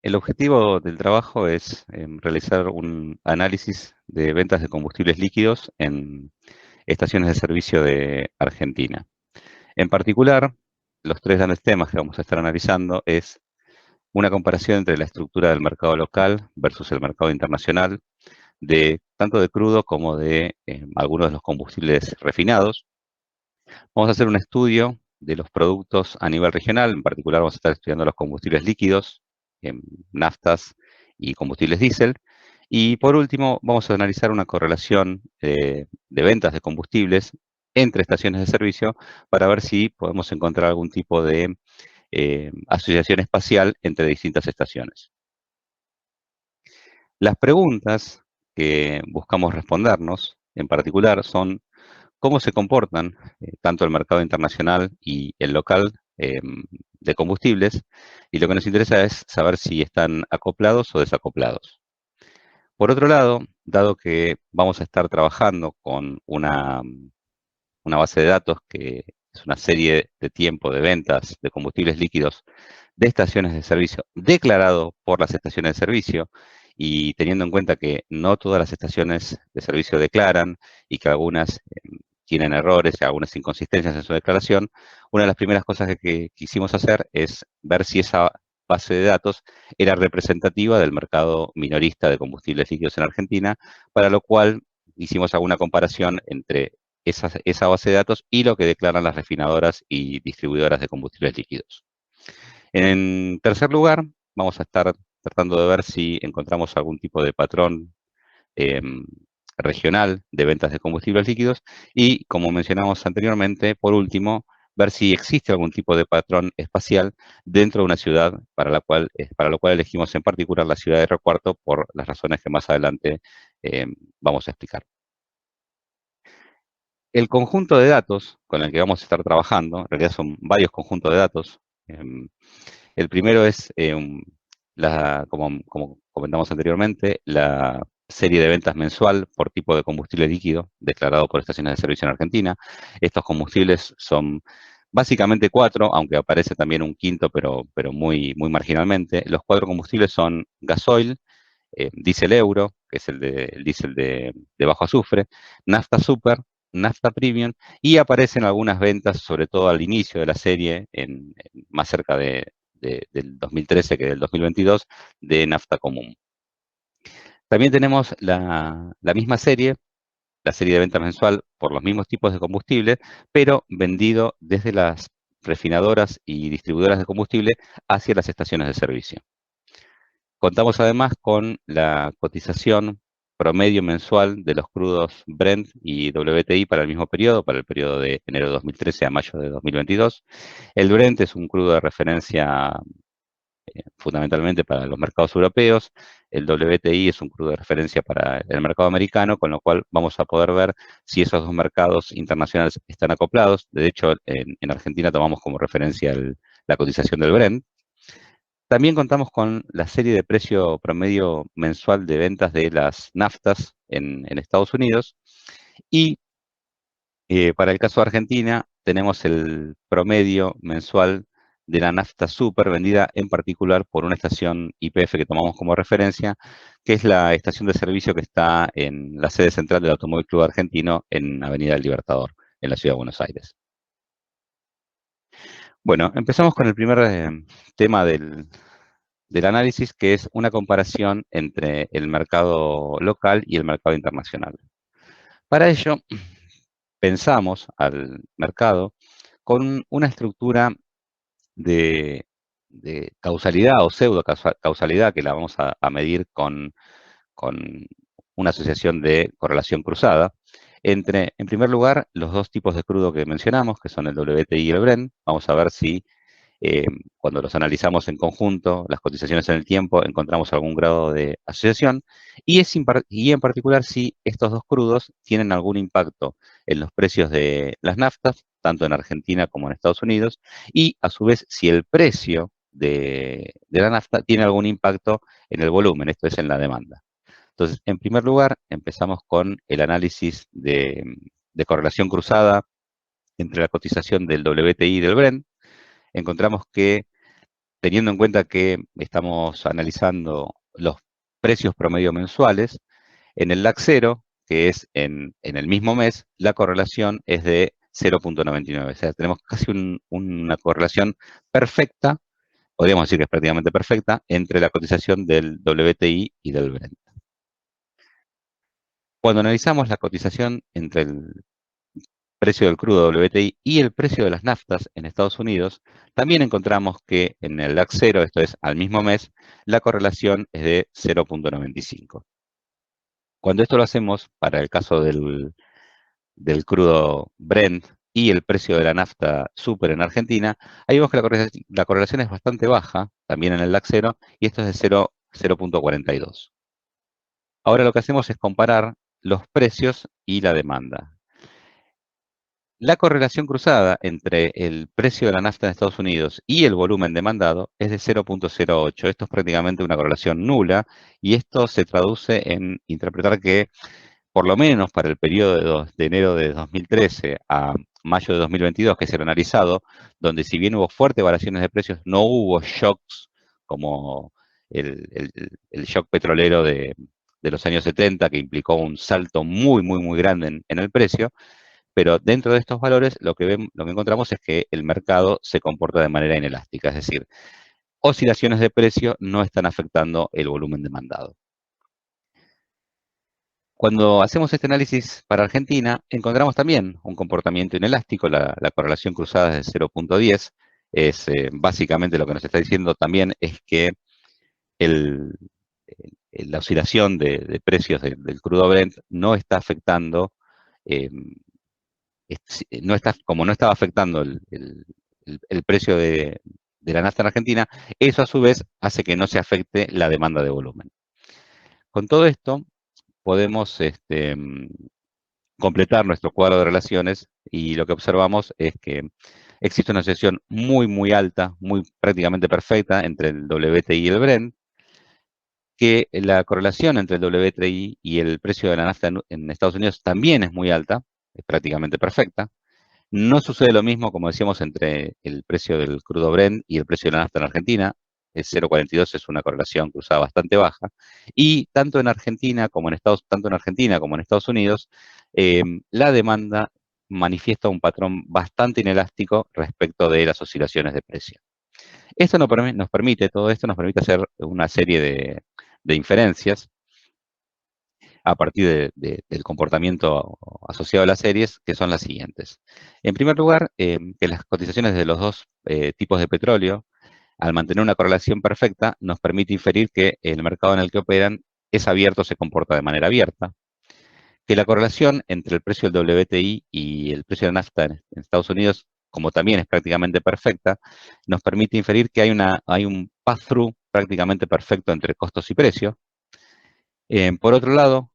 El objetivo del trabajo es realizar un análisis de ventas de combustibles líquidos en estaciones de servicio de Argentina. En particular, los tres grandes temas que vamos a estar analizando es una comparación entre la estructura del mercado local versus el mercado internacional, de tanto de crudo como de algunos de los combustibles refinados. Vamos a hacer un estudio de los productos a nivel regional. En particular vamos a estar estudiando los combustibles líquidos, naftas y combustibles diésel. Y por último, vamos a analizar una correlación de ventas de combustibles entre estaciones de servicio para ver si podemos encontrar algún tipo de asociación espacial entre distintas estaciones. Las preguntas que buscamos respondernos, en particular, son cómo se comportan tanto el mercado internacional y el local de combustibles, y lo que nos interesa es saber si están acoplados o desacoplados. Por otro lado, dado que vamos a estar trabajando con una base de datos que es una serie de tiempo de ventas de combustibles líquidos de estaciones de servicio declarado por las estaciones de servicio, y teniendo en cuenta que no todas las estaciones de servicio declaran y que algunas tienen errores y algunas inconsistencias en su declaración, una de las primeras cosas que quisimos hacer es ver si esa base de datos era representativa del mercado minorista de combustibles líquidos en Argentina, para lo cual hicimos alguna comparación entre esa base de datos y lo que declaran las refinadoras y distribuidoras de combustibles líquidos. En tercer lugar, vamos a estar tratando de ver si encontramos algún tipo de patrón eh, regional de ventas de combustibles líquidos y, como mencionamos anteriormente, por último, ver si existe algún tipo de patrón espacial dentro de una ciudad para lo cual elegimos en particular la ciudad de Río Cuarto por las razones que más adelante vamos a explicar. El conjunto de datos con el que vamos a estar trabajando, en realidad son varios conjuntos de datos. El primero es, como comentamos anteriormente, la serie de ventas mensual por tipo de combustible líquido declarado por estaciones de servicio en Argentina. Estos combustibles son básicamente cuatro, aunque aparece también un quinto, pero muy marginalmente. Los cuatro combustibles son gasoil, diésel euro, que es el diésel de bajo azufre, nafta super, nafta premium, y aparecen algunas ventas, sobre todo al inicio de la serie, más cerca del 2013 que del 2022, de nafta común. También tenemos la misma serie, la serie de venta mensual por los mismos tipos de combustible, pero vendido desde las refinadoras y distribuidoras de combustible hacia las estaciones de servicio. Contamos además con la cotización promedio mensual de los crudos Brent y WTI para el mismo periodo, para el periodo de enero de 2013 a mayo de 2022. El Brent es un crudo de referencia fundamentalmente para los mercados europeos. El WTI es un crudo de referencia para el mercado americano, con lo cual vamos a poder ver si esos dos mercados internacionales están acoplados. De hecho, en Argentina tomamos como referencia la cotización del Brent. También contamos con la serie de precio promedio mensual de ventas de las naftas en Estados Unidos. Y para el caso de Argentina, tenemos el promedio mensual de la nafta super vendida en particular por una estación YPF que tomamos como referencia, que es la estación de servicio que está en la sede central del Automóvil Club Argentino en Avenida del Libertador, en la Ciudad de Buenos Aires. Bueno, empezamos con el primer tema del análisis, que es una comparación entre el mercado local y el mercado internacional. Para ello, pensamos al mercado con una estructura de, de causalidad o pseudo causalidad que la vamos a medir con una asociación de correlación cruzada entre, en primer lugar, los dos tipos de crudo que mencionamos, que son el WTI y el Brent. Vamos a ver si cuando los analizamos en conjunto, las cotizaciones en el tiempo, encontramos algún grado de asociación, y en particular si estos dos crudos tienen algún impacto en los precios de las naftas, tanto en Argentina como en Estados Unidos, y a su vez si el precio de la nafta tiene algún impacto en el volumen, esto es en la demanda. Entonces, en primer lugar, empezamos con el análisis de correlación cruzada entre la cotización del WTI y del Brent. Encontramos que teniendo en cuenta que estamos analizando los precios promedio mensuales, en el LAC 0, que es en el mismo mes, la correlación es de 0,99. O sea, tenemos casi una correlación perfecta, podríamos decir que es prácticamente perfecta, entre la cotización del WTI y del Brent. Cuando analizamos la cotización entre el precio del crudo WTI y el precio de las naftas en Estados Unidos, también encontramos que en el LAC 0, esto es al mismo mes, la correlación es de 0,95. Cuando esto lo hacemos para el caso del crudo Brent y el precio de la nafta super en Argentina, ahí vemos que la correlación es bastante baja, también en el LAC 0, y esto es de 0,42. Ahora lo que hacemos es comparar los precios y la demanda. La correlación cruzada entre el precio de la nafta en Estados Unidos y el volumen demandado es de 0,08. Esto es prácticamente una correlación nula y esto se traduce en interpretar que, por lo menos para el periodo de enero de 2013 a mayo de 2022, que es el analizado, donde si bien hubo fuertes variaciones de precios, no hubo shocks como el shock petrolero de los años 70, que implicó un salto muy, muy, muy grande en el precio. Pero dentro de estos valores lo que encontramos es que el mercado se comporta de manera inelástica, es decir, oscilaciones de precio no están afectando el volumen demandado. Cuando hacemos este análisis para Argentina, encontramos también un comportamiento inelástico, la correlación cruzada es de 0,10, es básicamente lo que nos está diciendo también es que el, la oscilación de precios del crudo Brent no está afectando eh, no está, como no estaba afectando el precio de la nafta en Argentina, eso a su vez hace que no se afecte la demanda de volumen. Con todo esto, podemos completar nuestro cuadro de relaciones y lo que observamos es que existe una asociación muy, muy alta, muy prácticamente perfecta entre el WTI y el Brent, que la correlación entre el WTI y el precio de la nafta en Estados Unidos también es muy alta, es prácticamente perfecta. No sucede lo mismo, como decíamos, entre el precio del crudo Brent y el precio de la nafta en Argentina. El 0,42 es una correlación cruzada bastante baja. Y tanto en Argentina como en Estados Unidos, la demanda manifiesta un patrón bastante inelástico respecto de las oscilaciones de precio. Todo esto nos permite hacer una serie de inferencias a partir del comportamiento asociado a las series, que son las siguientes. En primer lugar, que las cotizaciones de los dos tipos de petróleo, al mantener una correlación perfecta, nos permite inferir que el mercado en el que operan es abierto, se comporta de manera abierta, que la correlación entre el precio del WTI y el precio de la nafta en Estados Unidos, como también es prácticamente perfecta, nos permite inferir que hay un pass-through prácticamente perfecto entre costos y precios. Por otro lado,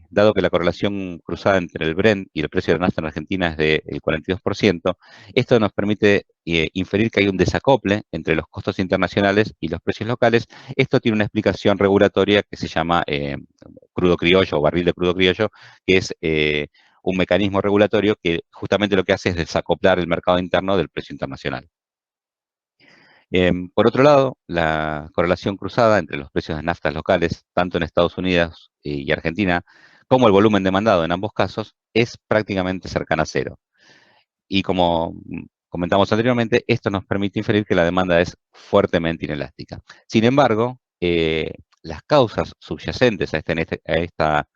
dado que la correlación cruzada entre el Brent y el precio de la nafta en Argentina es del 42%, esto nos permite inferir que hay un desacople entre los costos internacionales y los precios locales. Esto tiene una explicación regulatoria que se llama crudo criollo o barril de crudo criollo, que es un mecanismo regulatorio que justamente lo que hace es desacoplar el mercado interno del precio internacional. Por otro lado, la correlación cruzada entre los precios de naftas locales, tanto en Estados Unidos y Argentina, como el volumen demandado en ambos casos, es prácticamente cercana a cero. Y como comentamos anteriormente, esto nos permite inferir que la demanda es fuertemente inelástica. Sin embargo, las causas subyacentes a esta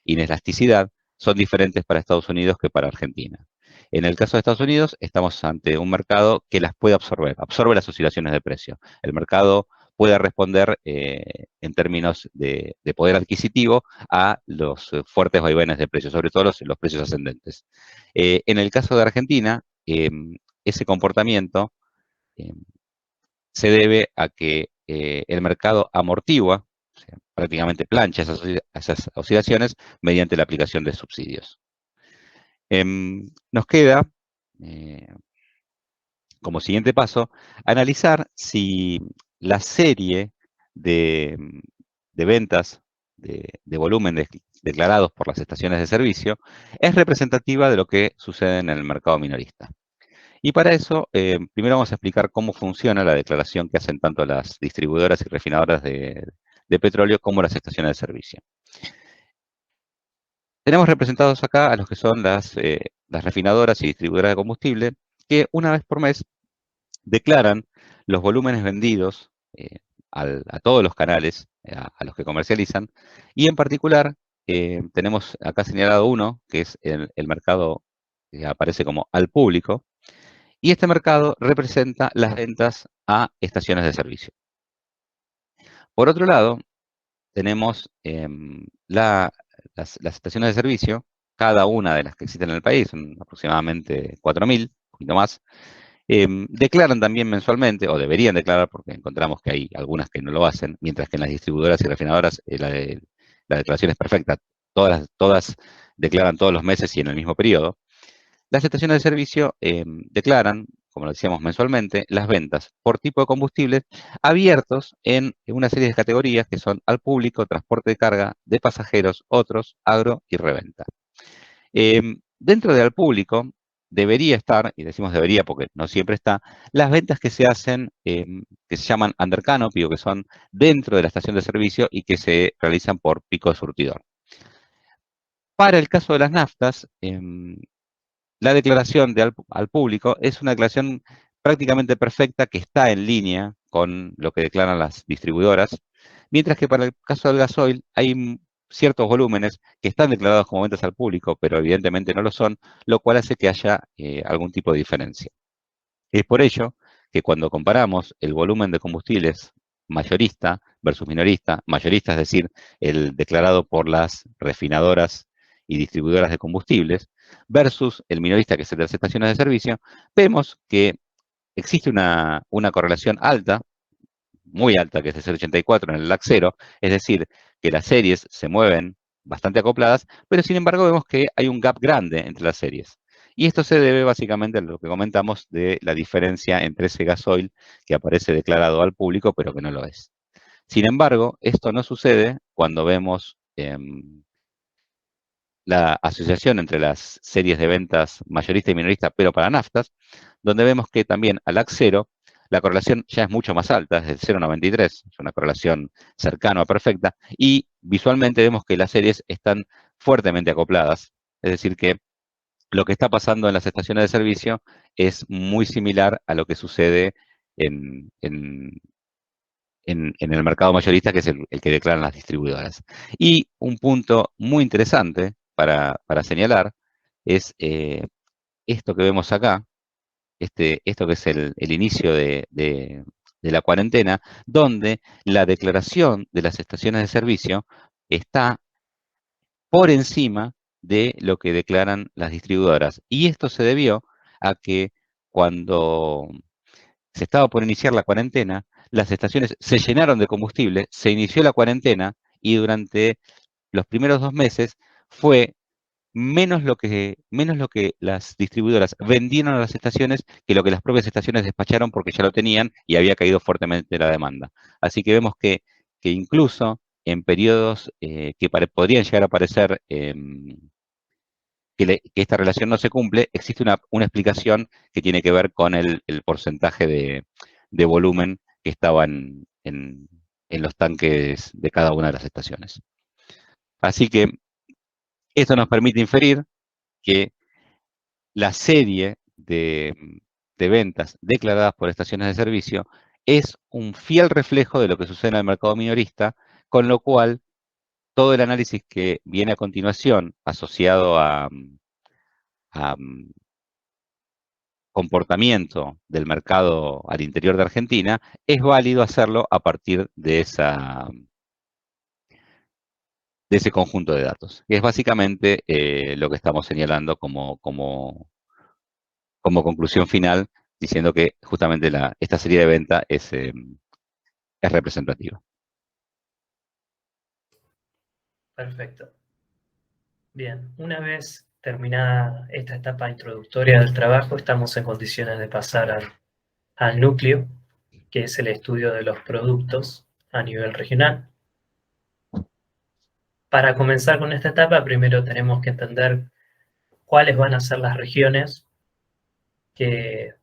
inelasticidad son diferentes para Estados Unidos que para Argentina. En el caso de Estados Unidos, estamos ante un mercado que las puede absorbe las oscilaciones de precio. El mercado puede responder en términos de poder adquisitivo a los fuertes vaivenes de precios, sobre todo los precios ascendentes. En el caso de Argentina, ese comportamiento eh, se debe a que el mercado amortigua, o sea, prácticamente plancha esas oscilaciones mediante la aplicación de subsidios. Nos queda, eh, como siguiente paso, analizar si la serie de, de ventas de volumen declarados por las estaciones de servicio es representativa de lo que sucede en el mercado minorista. Y para eso, primero vamos a explicar cómo funciona la declaración que hacen tanto las distribuidoras y refinadoras de petróleo como las estaciones de servicio. Tenemos representados acá a los que son las refinadoras y distribuidoras de combustible, que una vez por mes declaran los volúmenes vendidos a todos los canales a los que comercializan, y en particular tenemos acá señalado uno, que es el mercado que aparece como al público, y este mercado representa las ventas a estaciones de servicio. Por otro lado, tenemos las estaciones de servicio, cada una de las que existen en el país, son aproximadamente 4.000, un poquito más, declaran también mensualmente, o deberían declarar, porque encontramos que hay algunas que no lo hacen, mientras que en las distribuidoras y refinadoras la declaración es perfecta. Todas declaran todos los meses y en el mismo periodo. Las estaciones de servicio declaran, como lo decíamos mensualmente, las ventas por tipo de combustibles abiertos en una serie de categorías que son al público, transporte de carga, de pasajeros, otros, agro y reventa. Dentro de al público debería estar, y decimos debería porque no siempre está, las ventas que se hacen, que se llaman under canopy, o que son dentro de la estación de servicio y que se realizan por pico de surtidor. Para el caso de las naftas, la declaración al público es una declaración prácticamente perfecta que está en línea con lo que declaran las distribuidoras, mientras que para el caso del gasoil hay ciertos volúmenes que están declarados como ventas al público, pero evidentemente no lo son, lo cual hace que haya algún tipo de diferencia. Es por ello que cuando comparamos el volumen de combustibles mayorista versus mayorista es decir, el declarado por las refinadoras y distribuidoras de combustibles, versus el minorista, que es el de las estaciones de servicio, vemos que existe una correlación alta, muy alta, que es de 0,84 en el LAC 0, es decir, que las series se mueven bastante acopladas, pero sin embargo vemos que hay un gap grande entre las series. Y esto se debe básicamente a lo que comentamos de la diferencia entre ese gasoil que aparece declarado al público, pero que no lo es. Sin embargo, esto no sucede cuando vemos la asociación entre las series de ventas mayorista y minorista, pero para naftas, donde vemos que también al LAC 0 la correlación ya es mucho más alta, es del 0,93, es una correlación cercana a perfecta, y visualmente vemos que las series están fuertemente acopladas, es decir que lo que está pasando en las estaciones de servicio es muy similar a lo que sucede en, en- en el mercado mayorista, que es el que declaran las distribuidoras. Y un punto muy interesante para señalar es esto que vemos acá, esto que es el inicio de la cuarentena, donde la declaración de las estaciones de servicio está por encima de lo que declaran las distribuidoras. Y esto se debió a que cuando se estaba por iniciar la cuarentena, las estaciones se llenaron de combustible, se inició la cuarentena y durante los primeros 2 meses fue menos lo que las distribuidoras vendieron a las estaciones que lo que las propias estaciones despacharon porque ya lo tenían y había caído fuertemente la demanda. Así que vemos que incluso en periodos que podrían llegar a parecer que esta relación no se cumple, existe una explicación que tiene que ver con el porcentaje de volumen que estaba en los tanques de cada una de las estaciones. Así que esto nos permite inferir que la serie de ventas declaradas por estaciones de servicio es un fiel reflejo de lo que sucede en el mercado minorista, con lo cual todo el análisis que viene a continuación asociado a comportamiento del mercado al interior de Argentina, es válido hacerlo a partir de ese conjunto de datos, que es básicamente lo que estamos señalando como conclusión final, diciendo que justamente esta serie de venta es representativa. Perfecto. Bien, una vez terminada esta etapa introductoria del trabajo, estamos en condiciones de pasar al núcleo, que es el estudio de los productos a nivel regional. Para comenzar con esta etapa, primero tenemos que entender cuáles van a ser las regiones que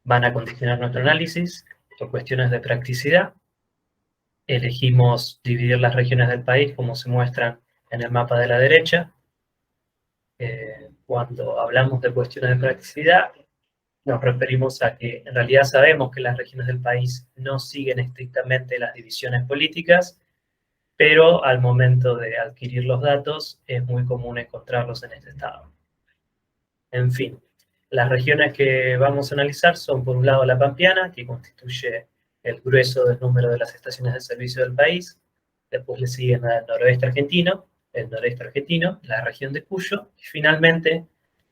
van a condicionar nuestro análisis por cuestiones de practicidad. Elegimos dividir las regiones del país como se muestran en el mapa de la derecha. Cuando hablamos de cuestiones de practicidad, nos referimos a que en realidad sabemos que las regiones del país no siguen estrictamente las divisiones políticas, pero al momento de adquirir los datos es muy común encontrarlos en este estado. En fin, las regiones que vamos a analizar son, por un lado, la Pampeana, que constituye el grueso del número de las estaciones de servicio del país. Después le siguen el noreste argentino, la región de Cuyo, y finalmente,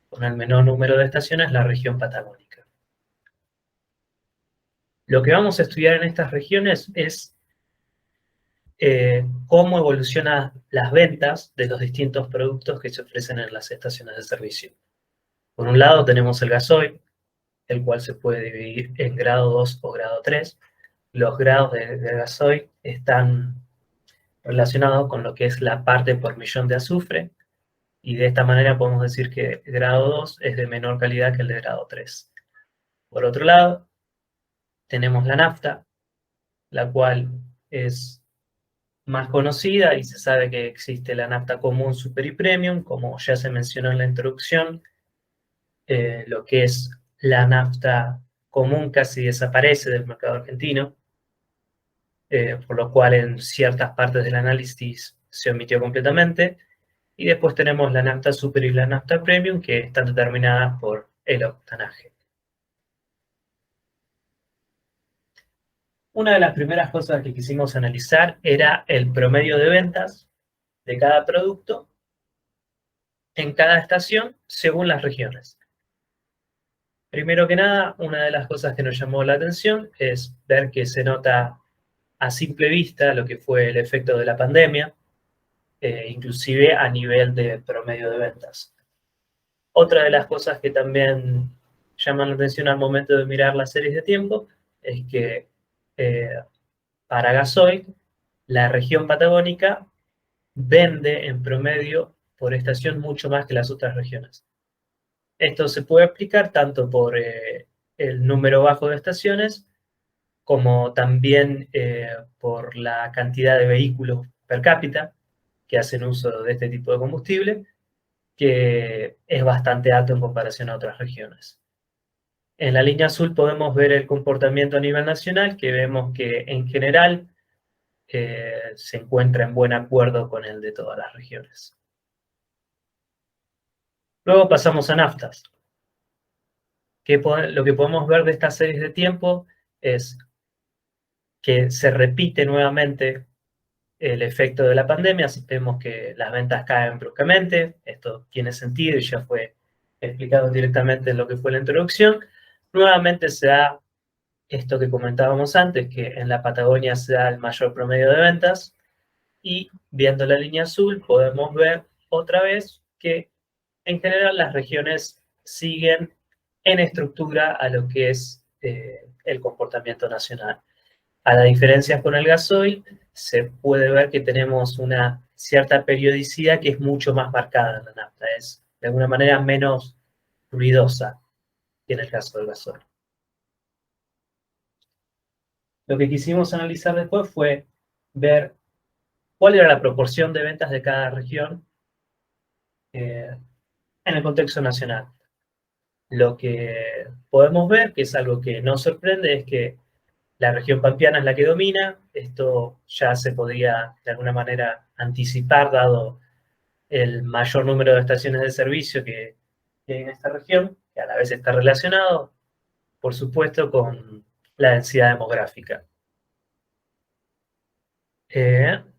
con el menor número de estaciones, la región patagónica. Lo que vamos a estudiar en estas regiones es cómo evolucionan las ventas de los distintos productos que se ofrecen en las estaciones de servicio. Por un lado tenemos el gasoil, el cual se puede dividir en grado 2 o grado 3. Los grados de gasoil están relacionados con lo que es la parte por millón de azufre, y de esta manera podemos decir que el grado 2 es de menor calidad que el de grado 3. Por otro lado, tenemos la nafta, la cual es más conocida y se sabe que existe la nafta común, super y premium, como ya se mencionó en la introducción. Lo que es la nafta común casi desaparece del mercado argentino, por lo cual en ciertas partes del análisis se omitió completamente. Y después tenemos la nafta super y la nafta premium, que están determinadas por el octanaje. Una de las primeras cosas que quisimos analizar era el promedio de ventas de cada producto en cada estación según las regiones. Primero que nada, una de las cosas que nos llamó la atención es ver que se nota a simple vista lo que fue el efecto de la pandemia, inclusive a nivel de promedio de ventas. Otra de las cosas que también llaman la atención al momento de mirar las series de tiempo es que para gasoil, la región patagónica vende en promedio por estación mucho más que las otras regiones. Esto se puede explicar tanto por el número bajo de estaciones, como también por la cantidad de vehículos per cápita que hacen uso de este tipo de combustible, que es bastante alto en comparación a otras regiones. En la línea azul podemos ver el comportamiento a nivel nacional, que vemos que en general se encuentra en buen acuerdo con el de todas las regiones. Luego pasamos a naftas. Lo que podemos ver de estas series de tiempo es que se repite nuevamente el efecto de la pandemia. Así vemos que las ventas caen bruscamente. Esto tiene sentido y ya fue explicado directamente en lo que fue la introducción. Nuevamente se da esto que comentábamos antes, que en la Patagonia se da el mayor promedio de ventas, y viendo la línea azul podemos ver otra vez que en general las regiones siguen en estructura a lo que es el comportamiento nacional. A la diferencia con el gasoil, se puede ver que tenemos una cierta periodicidad que es mucho más marcada en la nafta, es de alguna manera menos ruidosa que en el caso del gasoil. Lo que quisimos analizar después fue ver cuál era la proporción de ventas de cada región en el contexto nacional. Lo que podemos ver, que es algo que nos sorprende, es que la región pampeana es la que domina. Esto ya se podía de alguna manera anticipar, dado el mayor número de estaciones de servicio que hay en esta región, que a la vez está relacionado, por supuesto, con la densidad demográfica.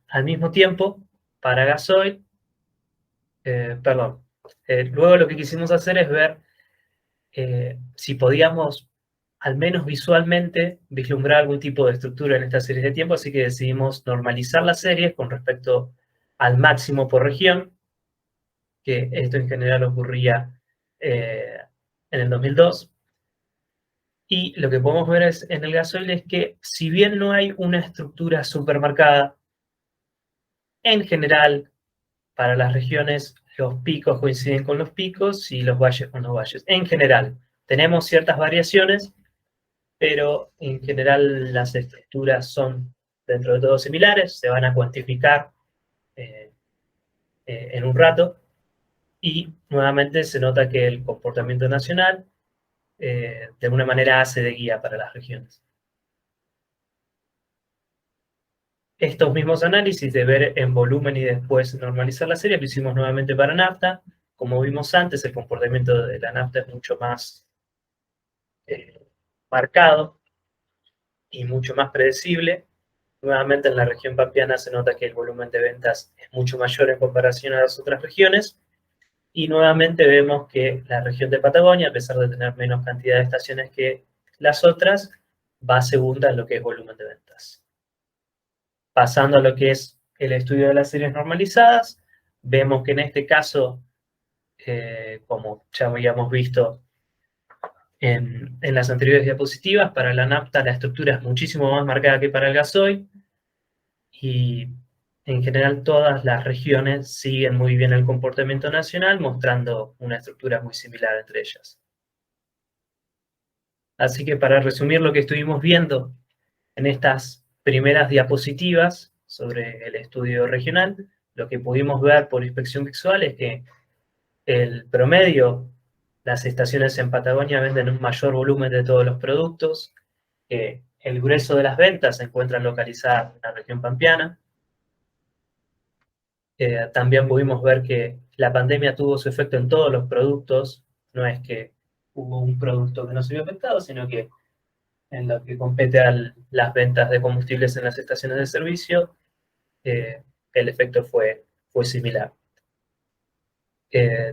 Al mismo tiempo, para gasoil, luego lo que quisimos hacer es ver si podíamos, al menos visualmente, vislumbrar algún tipo de estructura en estas series de tiempo, así que decidimos normalizar las series con respecto al máximo por región, que esto en general ocurría en el 2002. Y lo que podemos ver en el gasoil es que, si bien no hay una estructura supermarcada, en general, para las regiones, los picos coinciden con los picos y los valles con los valles. En general, Tenemos ciertas variaciones, pero en general las estructuras son dentro de todo similares, se van a cuantificar en un rato, y nuevamente se nota que el comportamiento nacional de alguna manera hace de guía para las regiones. Estos mismos análisis de ver en volumen y después normalizar la serie lo hicimos nuevamente para nafta. Como vimos antes, el comportamiento de la nafta es mucho más marcado y mucho más predecible. Nuevamente en la región pampeana se nota que el volumen de ventas es mucho mayor en comparación a las otras regiones. Y nuevamente vemos que la región de Patagonia, a pesar de tener menos cantidad de estaciones que las otras, va segunda en lo que es volumen de ventas. Pasando a lo que es el estudio de las series normalizadas, vemos que en este caso, como ya habíamos visto en las anteriores diapositivas, para la nafta la estructura es muchísimo más marcada que para el gasoil, y en general todas las regiones siguen muy bien el comportamiento nacional, mostrando una estructura muy similar entre ellas. Así que para resumir lo que estuvimos viendo en estas primeras diapositivas sobre el estudio regional, lo que pudimos ver por inspección visual es que el promedio, las estaciones en Patagonia venden un mayor volumen de todos los productos, que el grueso de las ventas se encuentran localizadas en la región pampeana. También pudimos ver que la pandemia tuvo su efecto en todos los productos, no es que hubo un producto que no se vio afectado, sino que en lo que compete a las ventas de combustibles en las estaciones de servicio, el efecto fue similar.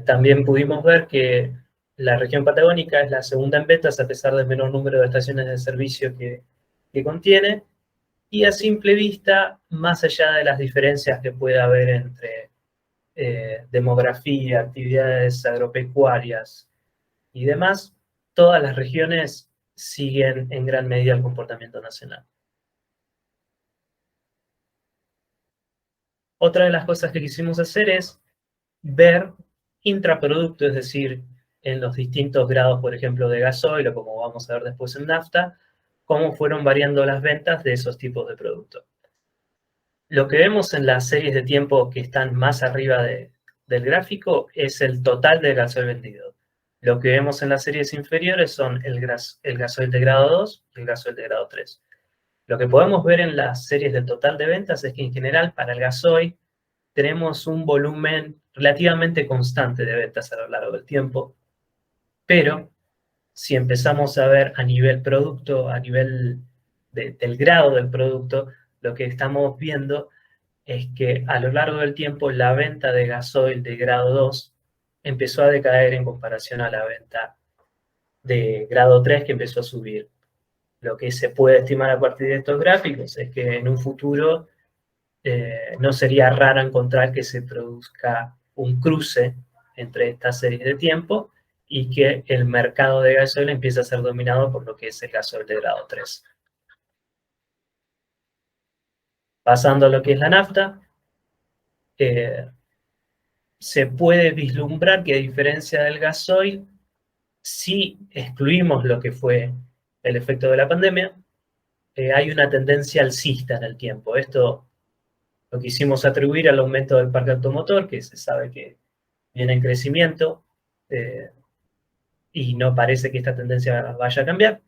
También pudimos ver que la región patagónica es la segunda en ventas a pesar del menor número de estaciones de servicio que contiene, y a simple vista, más allá de las diferencias que puede haber entre demografía, actividades agropecuarias y demás, todas las regiones siguen en gran medida el comportamiento nacional. Otra de las cosas que quisimos hacer es ver intraproducto, es decir, en los distintos grados, por ejemplo, de gasoil, o como vamos a ver después en nafta, cómo fueron variando las ventas de esos tipos de productos. Lo que vemos en las series de tiempo que están más arriba del gráfico es el total de gasoil vendido. Lo que vemos en las series inferiores son el gasoil de grado 2 y el gasoil de grado 3. Lo que podemos ver en las series del total de ventas es que en general para el gasoil tenemos un volumen relativamente constante de ventas a lo largo del tiempo, pero si empezamos a ver a nivel producto, a nivel del grado del producto, lo que estamos viendo es que a lo largo del tiempo la venta de gasoil de grado 2 empezó a decaer en comparación a la venta de grado 3 que empezó a subir. Lo que se puede estimar a partir de estos gráficos es que en un futuro no sería raro encontrar que se produzca un cruce entre estas series de tiempo y que el mercado de gasoil empiece a ser dominado por lo que es el gasoil de grado 3. Pasando a lo que es la nafta, se puede vislumbrar que a diferencia del gasoil, si excluimos lo que fue el efecto de la pandemia, hay una tendencia alcista en el tiempo. Esto lo quisimos atribuir al aumento del parque automotor, que se sabe que viene en crecimiento, y no parece que esta tendencia vaya a cambiar.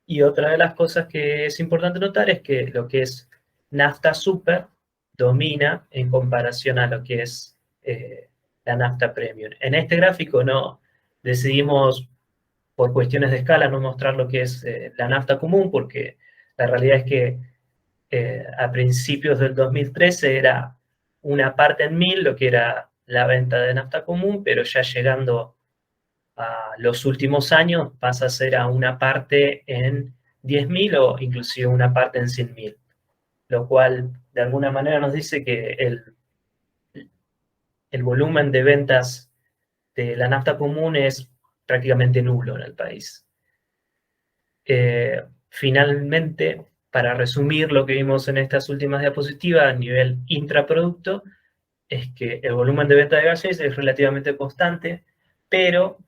Y otra de las cosas que es importante notar es que lo que es nafta super domina en comparación a lo que es la nafta premium. En este gráfico no decidimos, por cuestiones de escala, no mostrar lo que es la nafta común, porque la realidad es que a principios del 2013 era una parte en 1000 lo que era la venta de nafta común, pero ya llegando a los últimos años pasa a ser a una parte en 10.000 o inclusive una parte en 100.000, lo cual de alguna manera nos dice que el volumen de ventas de la nafta común es prácticamente nulo en el país. Finalmente, para resumir lo que vimos en estas últimas diapositivas a nivel intraproducto, es que el volumen de venta de gases es relativamente constante, pero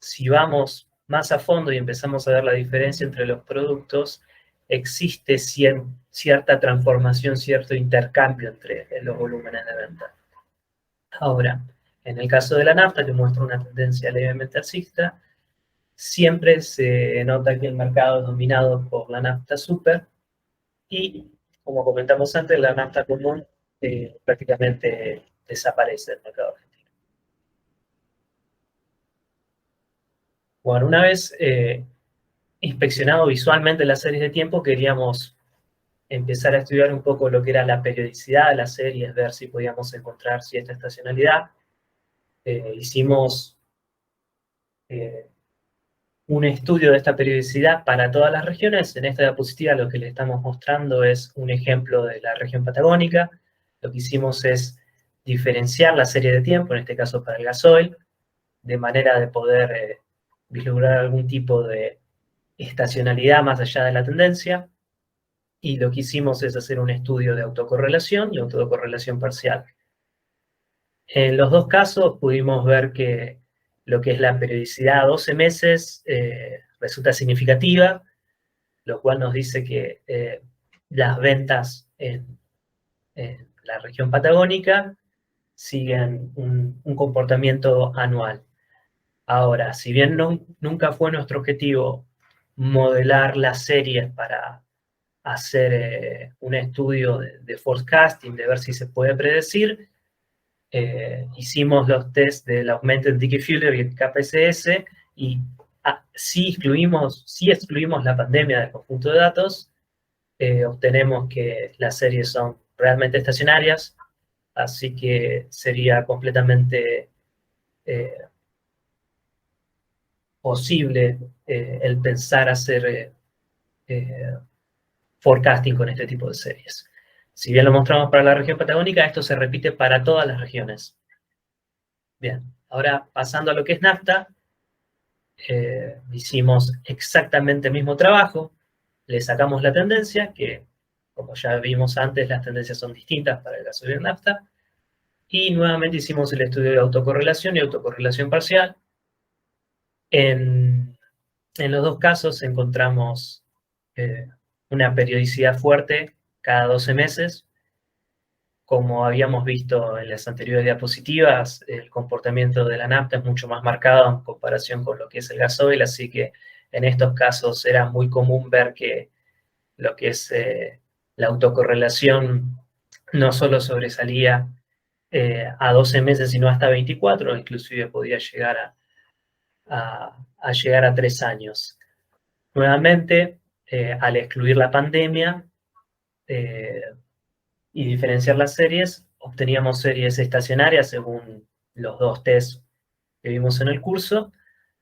si vamos más a fondo y empezamos a ver la diferencia entre los productos, existe cierta transformación, cierto intercambio entre los volúmenes de venta. Ahora, en el caso de la nafta, que muestra una tendencia levemente alcista, siempre se nota que el mercado es dominado por la nafta super y, como comentamos antes, la nafta común prácticamente desaparece del mercado argentino. Bueno, una vez inspeccionado visualmente las series de tiempo, queríamos empezar a estudiar un poco lo que era la periodicidad de las series, ver si podíamos encontrar cierta estacionalidad. Hicimos un estudio de esta periodicidad para todas las regiones. En esta diapositiva lo que le estamos mostrando es un ejemplo de la región patagónica. Lo que hicimos es diferenciar la serie de tiempo, en este caso para el gasoil, de manera de poder vislumbrar algún tipo de estacionalidad más allá de la tendencia. Y lo que hicimos es hacer un estudio de autocorrelación y autocorrelación parcial. En los dos casos pudimos ver que lo que es la periodicidad a 12 meses resulta significativa, lo cual nos dice que las ventas en la región patagónica siguen un comportamiento anual. Ahora, si bien nunca fue nuestro objetivo modelar las series para hacer un estudio de forecasting, de ver si se puede predecir, hicimos los tests del Augmented Decay Filter y el KPCS y si excluimos la pandemia del conjunto de datos, obtenemos que las series son realmente estacionarias, así que sería completamente posible el pensar hacer forecasting con este tipo de series. Si bien lo mostramos para la región patagónica, esto se repite para todas las regiones. Bien, ahora pasando a lo que es nafta, hicimos exactamente el mismo trabajo, le sacamos la tendencia, que como ya vimos antes, las tendencias son distintas para el gasoil y nafta, y nuevamente hicimos el estudio de autocorrelación y autocorrelación parcial. En los dos casos encontramos una periodicidad fuerte cada 12 meses. Como habíamos visto en las anteriores diapositivas, el comportamiento de la nafta es mucho más marcado en comparación con lo que es el gasoil, así que en estos casos era muy común ver que lo que es la autocorrelación no solo sobresalía a 12 meses, sino hasta 24, inclusive podía llegar a llegar a 3 años. Nuevamente, al excluir la pandemia y diferenciar las series, obteníamos series estacionarias según los dos tests que vimos en el curso,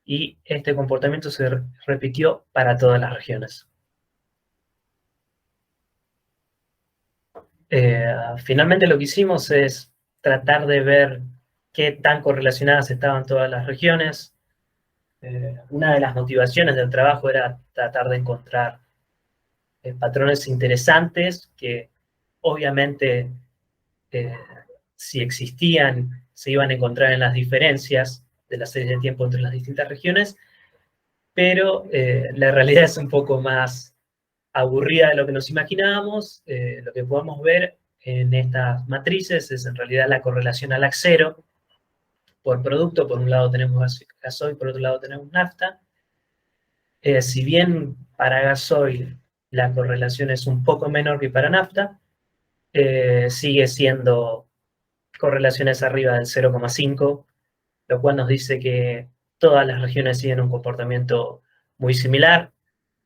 y este comportamiento se repitió para todas las regiones. Finalmente lo que hicimos es tratar de ver qué tan correlacionadas estaban todas las regiones. Una de las motivaciones del trabajo era tratar de encontrar patrones interesantes que obviamente si existían se iban a encontrar en las diferencias de las series de tiempo entre las distintas regiones, pero la realidad es un poco más aburrida de lo que nos imaginábamos. Lo que podemos ver en estas matrices es en realidad la correlación al cero por producto. Por un lado tenemos gasoil, por otro lado tenemos nafta. Si bien para gasoil la correlación es un poco menor que para nafta, sigue siendo correlaciones arriba del 0,5, lo cual nos dice que todas las regiones siguen un comportamiento muy similar.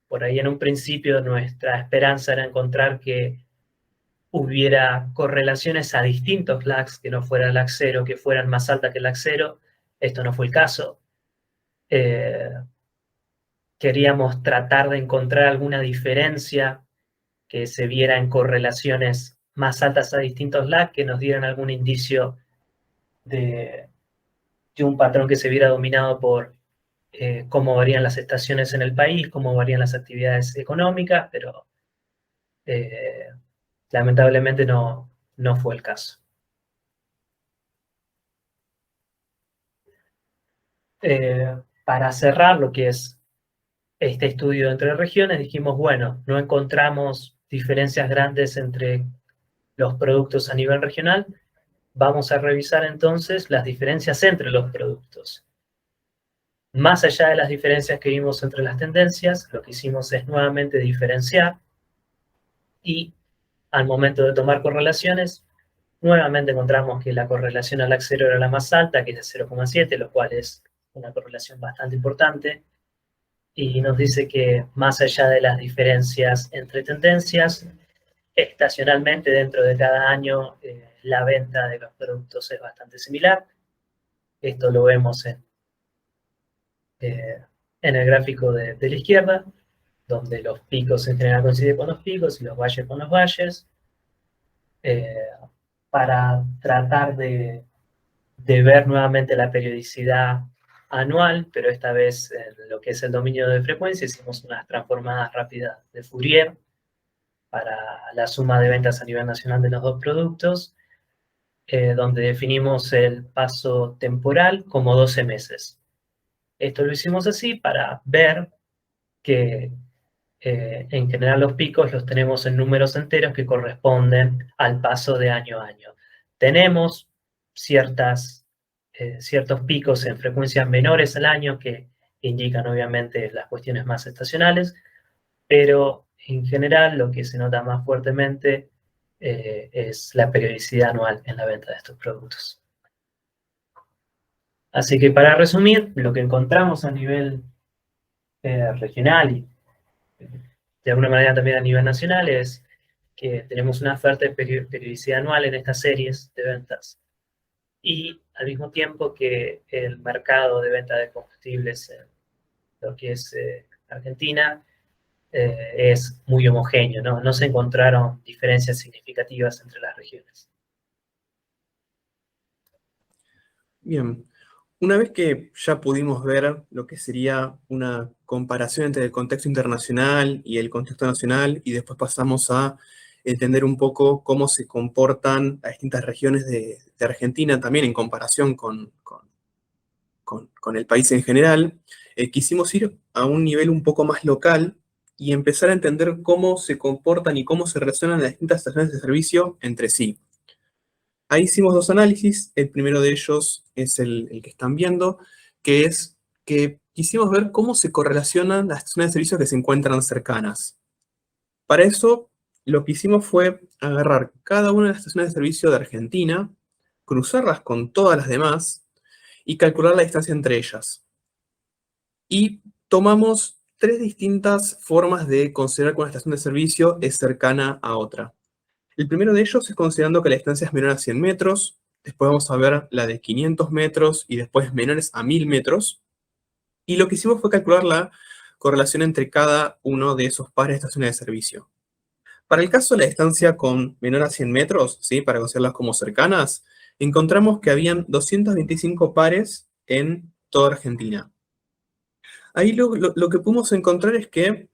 Por ahí en un principio nuestra esperanza era encontrar que hubiera correlaciones a distintos lags, que no fuera el lag 0, que fueran más altas que el lag 0. Esto no fue el caso. Queríamos tratar de encontrar alguna diferencia que se viera en correlaciones más altas a distintos lags, que nos dieran algún indicio de un patrón que se viera dominado por cómo varían las estaciones en el país, cómo varían las actividades económicas, pero lamentablemente no fue el caso. para cerrar lo que es este estudio entre regiones, dijimos, bueno, no encontramos diferencias grandes entre los productos a nivel regional, vamos a revisar entonces las diferencias entre los productos. Más allá de las diferencias que vimos entre las tendencias, lo que hicimos es nuevamente diferenciar y al momento de tomar correlaciones, nuevamente encontramos que la correlación al LAC0 era la más alta, que es de 0,7, lo cual es una correlación bastante importante, y nos dice que más allá de las diferencias entre tendencias, estacionalmente dentro de cada año la venta de los productos es bastante similar. Esto lo vemos en el gráfico de la izquierda, donde los picos en general coinciden con los picos y los valles con los valles, para tratar de ver nuevamente la periodicidad anual, pero esta vez en lo que es el dominio de frecuencia, hicimos unas transformadas rápidas de Fourier para la suma de ventas a nivel nacional de los dos productos, donde definimos el paso temporal como 12 meses. Esto lo hicimos así para ver que en general los picos los tenemos en números enteros que corresponden al paso de año a año. Tenemos ciertos picos en frecuencias menores al año que indican obviamente las cuestiones más estacionales, pero en general lo que se nota más fuertemente es la periodicidad anual en la venta de estos productos. Así que para resumir, lo que encontramos a nivel regional y de alguna manera también a nivel nacional es que tenemos una fuerte periodicidad anual en estas series de ventas y al mismo tiempo que el mercado de venta de combustibles en lo que es Argentina es muy homogéneo, ¿no? No se encontraron diferencias significativas entre las regiones. Bien, una vez que ya pudimos ver lo que sería una comparación entre el contexto internacional y el contexto nacional, y después pasamos a entender un poco cómo se comportan las distintas regiones de Argentina también en comparación con el país en general, quisimos ir a un nivel un poco más local y empezar a entender cómo se comportan y cómo se relacionan las distintas estaciones de servicio entre sí. Ahí hicimos dos análisis. El primero de ellos es el que están viendo, que es que quisimos ver cómo se correlacionan las estaciones de servicio que se encuentran cercanas. Para eso, lo que hicimos fue agarrar cada una de las estaciones de servicio de Argentina, cruzarlas con todas las demás y calcular la distancia entre ellas. Y tomamos tres distintas formas de considerar que una estación de servicio es cercana a otra. El primero de ellos es considerando que la distancia es menor a 100 metros, después vamos a ver la de 500 metros y después menores a 1000 metros. Y lo que hicimos fue calcular la correlación entre cada uno de esos pares de estaciones de servicio. Para el caso de la distancia con menor a 100 metros, ¿sí? Para considerarlas como cercanas, encontramos que habían 225 pares en toda Argentina. Ahí lo que pudimos encontrar es que,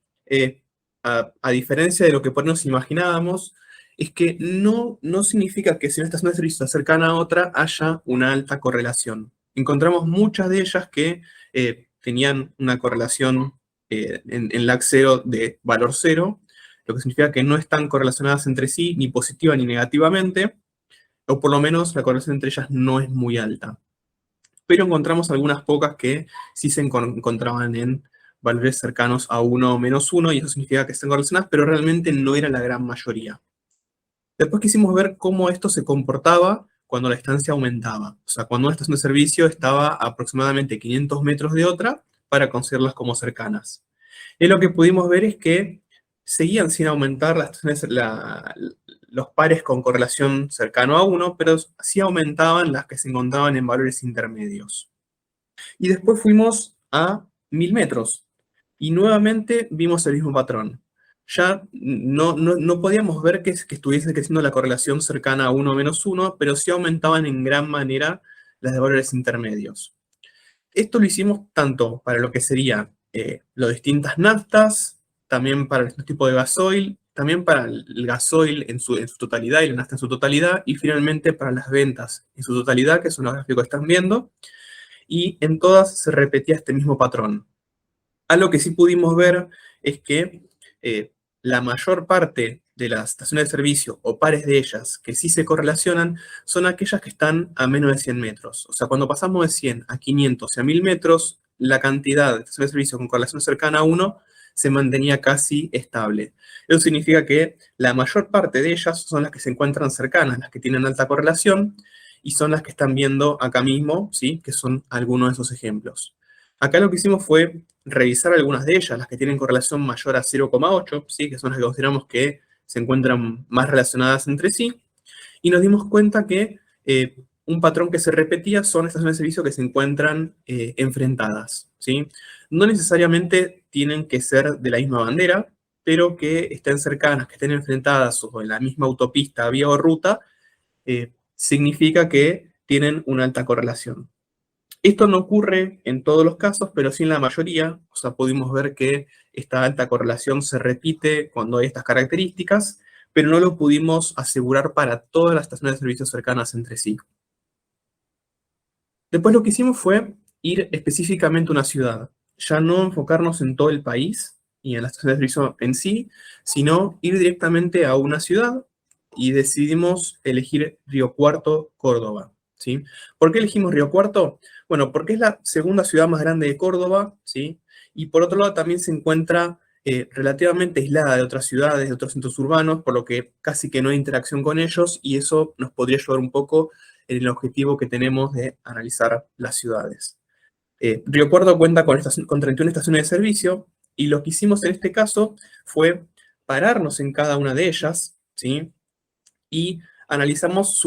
a diferencia de lo que por nos imaginábamos, es que no significa que si una estación de servicio está cercana a otra haya una alta correlación. Encontramos muchas de ellas que tenían una correlación en LAC 0 de valor 0, lo que significa que no están correlacionadas entre sí, ni positiva ni negativamente, o por lo menos la correlación entre ellas no es muy alta. Pero encontramos algunas pocas que sí se encontraban en valores cercanos a 1 o menos 1, y eso significa que están correlacionadas, pero realmente no era la gran mayoría. Después quisimos ver cómo esto se comportaba cuando la distancia aumentaba. O sea, cuando una estación de servicio estaba a aproximadamente 500 metros de otra, para considerarlas como cercanas. Y lo que pudimos ver es que seguían sin aumentar los pares con correlación cercano a 1, pero sí aumentaban las que se encontraban en valores intermedios. Y después fuimos a 1000 metros y nuevamente vimos el mismo patrón. Ya no podíamos ver que estuviese creciendo la correlación cercana a 1 menos 1, pero sí aumentaban en gran manera las de valores intermedios. Esto lo hicimos tanto para lo que sería las distintas naftas, también para el tipo de gasoil, también para el gasoil en su totalidad y la nafta en su totalidad, y finalmente para las ventas en su totalidad, que son los gráficos que están viendo. y en todas se repetía este mismo patrón. Algo que sí pudimos ver es que la mayor parte de las estaciones de servicio o pares de ellas que sí se correlacionan son aquellas que están a menos de 100 metros. O sea, cuando pasamos de 100 a 500 y a 1000 metros, la cantidad de estaciones de servicio con correlación cercana a 1 se mantenía casi estable. Eso significa que la mayor parte de ellas son las que se encuentran cercanas, las que tienen alta correlación, y son las que están viendo acá mismo, ¿sí? Que son algunos de esos ejemplos. Acá lo que hicimos fue revisar algunas de ellas, las que tienen correlación mayor a 0,8, ¿sí? Que son las que consideramos que se encuentran más relacionadas entre sí, y nos dimos cuenta que un patrón que se repetía son estaciones de servicio que se encuentran enfrentadas, ¿sí? No necesariamente tienen que ser de la misma bandera, pero que estén cercanas, que estén enfrentadas o en la misma autopista, vía o ruta, significa que tienen una alta correlación. Esto no ocurre en todos los casos, pero sí en la mayoría. O sea, pudimos ver que esta alta correlación se repite cuando hay estas características, pero no lo pudimos asegurar para todas las estaciones de servicio cercanas entre sí. Después lo que hicimos fue ir específicamente a una ciudad. Ya no enfocarnos en todo el país y en las estaciones de servicio en sí, sino ir directamente a una ciudad y decidimos elegir Río Cuarto, Córdoba, ¿sí? ¿Por qué elegimos Río Cuarto? Bueno, porque es la segunda ciudad más grande de Córdoba, ¿sí? Y por otro lado también se encuentra relativamente aislada de otras ciudades, de otros centros urbanos, por lo que casi que no hay interacción con ellos, y eso nos podría ayudar un poco en el objetivo que tenemos de analizar las ciudades. Río Cuarto cuenta con 31 estaciones de servicio, y lo que hicimos en este caso fue pararnos en cada una de ellas, ¿sí? Y analizamos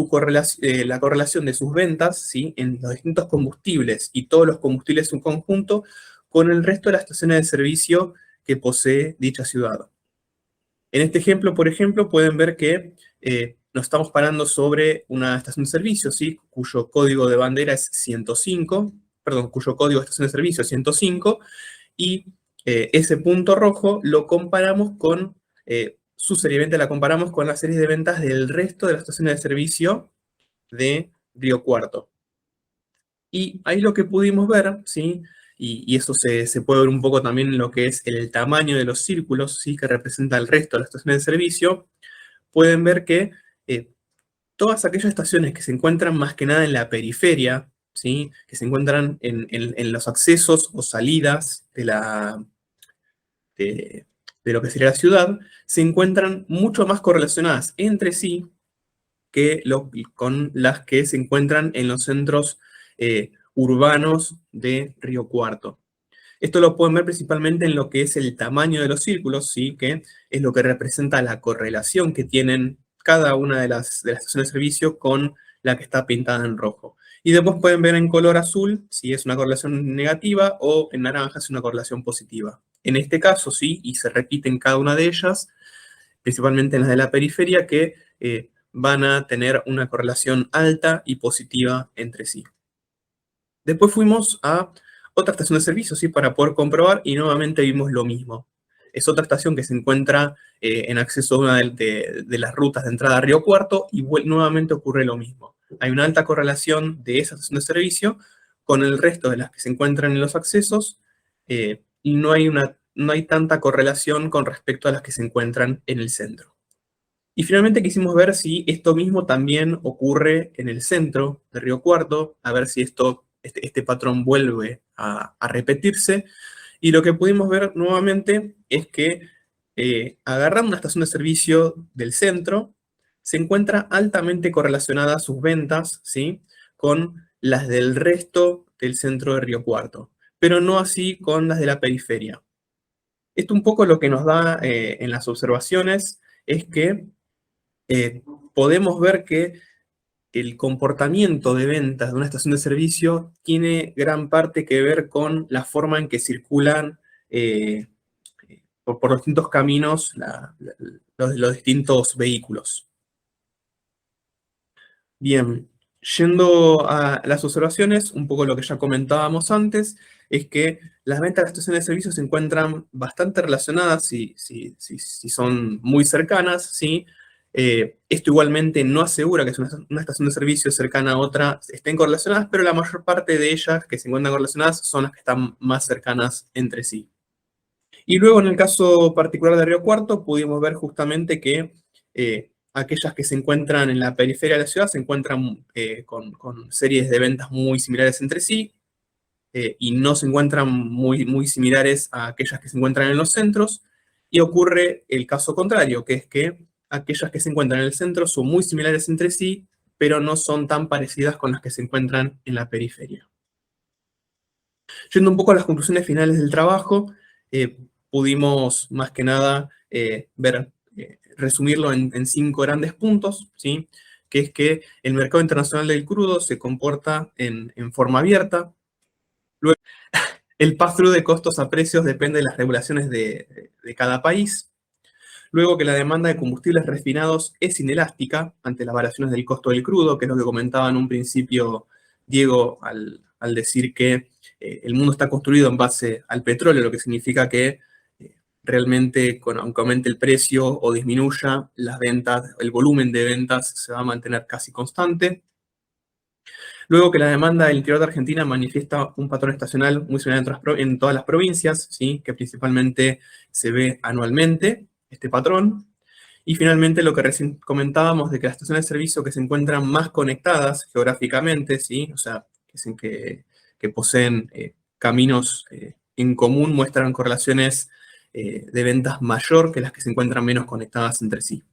la correlación de sus ventas, ¿sí? En los distintos combustibles y todos los combustibles en conjunto con el resto de las estaciones de servicio que posee dicha ciudad. En este ejemplo, por ejemplo, pueden ver que nos estamos parando sobre una estación de servicio, ¿sí? Cuyo código de bandera es 105, perdón, cuyo código de estación de servicio es 105, y ese punto rojo lo comparamos con, su serie de venta la comparamos con las series de ventas del resto de las estaciones de servicio de Río Cuarto. Y ahí lo que pudimos ver, ¿sí? Y eso se puede ver un poco también en lo que es el tamaño de los círculos, ¿sí? Que representa el resto de las estaciones de servicio. Pueden ver que todas aquellas estaciones que se encuentran más que nada en la periferia, ¿sí? Que se encuentran en los accesos o salidas de lo que sería la ciudad, se encuentran mucho más correlacionadas entre sí que con las que se encuentran en los centros urbanos de Río Cuarto. Esto lo pueden ver principalmente en lo que es el tamaño de los círculos, ¿sí? Que es lo que representa la correlación que tienen cada una de las estaciones de servicio con la que está pintada en rojo. Y después pueden ver en color azul si es una correlación negativa, o en naranja si es una correlación positiva. En este caso, sí, y se repite en cada una de ellas, principalmente en las de la periferia, que van a tener una correlación alta y positiva entre sí. Después fuimos a otra estación de servicio, ¿sí? Para poder comprobar, y nuevamente vimos lo mismo. Es otra estación que se encuentra en acceso a una de las rutas de entrada a Río Cuarto, y nuevamente ocurre lo mismo. Hay una alta correlación de esa estación de servicio con el resto de las que se encuentran en los accesos, y no hay tanta correlación con respecto a las que se encuentran en el centro. Y finalmente quisimos ver si esto mismo también ocurre en el centro de Río Cuarto, a ver si este patrón vuelve a repetirse. Y lo que pudimos ver nuevamente es que agarrando una estación de servicio del centro, se encuentra altamente correlacionada sus ventas, ¿sí? Con las del resto del centro de Río Cuarto, pero no así con las de la periferia. Esto un poco lo que nos da en las observaciones es que podemos ver que el comportamiento de ventas de una estación de servicio tiene gran parte que ver con la forma en que circulan por los distintos caminos los distintos vehículos. Bien, yendo a las observaciones, un poco lo que ya comentábamos antes, es que las ventas de las estaciones de servicio se encuentran bastante relacionadas, si son muy cercanas, ¿sí? Esto igualmente no asegura que una estación de servicio cercana a otra estén correlacionadas, pero la mayor parte de ellas que se encuentran correlacionadas son las que están más cercanas entre sí. Y luego en el caso particular de Río Cuarto pudimos ver justamente que aquellas que se encuentran en la periferia de la ciudad se encuentran con series de ventas muy similares entre sí, y no se encuentran muy similares a aquellas que se encuentran en los centros, y ocurre el caso contrario, que es que aquellas que se encuentran en el centro son muy similares entre sí, pero no son tan parecidas con las que se encuentran en la periferia. Yendo un poco a las conclusiones finales del trabajo, pudimos más que nada resumirlo en 5 grandes puntos, ¿sí? Que es que el mercado internacional del crudo se comporta en forma abierta. Luego, el pass-through de costos a precios depende de las regulaciones de cada país. Luego que la demanda de combustibles refinados es inelástica ante las variaciones del costo del crudo, que es lo que comentaba en un principio Diego al decir que el mundo está construido en base al petróleo, lo que significa que realmente, aunque aumente el precio o disminuya, las ventas, el volumen de ventas se va a mantener casi constante. Luego que la demanda del interior de Argentina manifiesta un patrón estacional muy similar en todas las provincias, ¿sí? Que principalmente se ve anualmente, este patrón. Y finalmente lo que recién comentábamos de que las estaciones de servicio que se encuentran más conectadas geográficamente, ¿sí? O sea, que poseen caminos en común, muestran correlaciones de ventas mayor que las que se encuentran menos conectadas entre sí.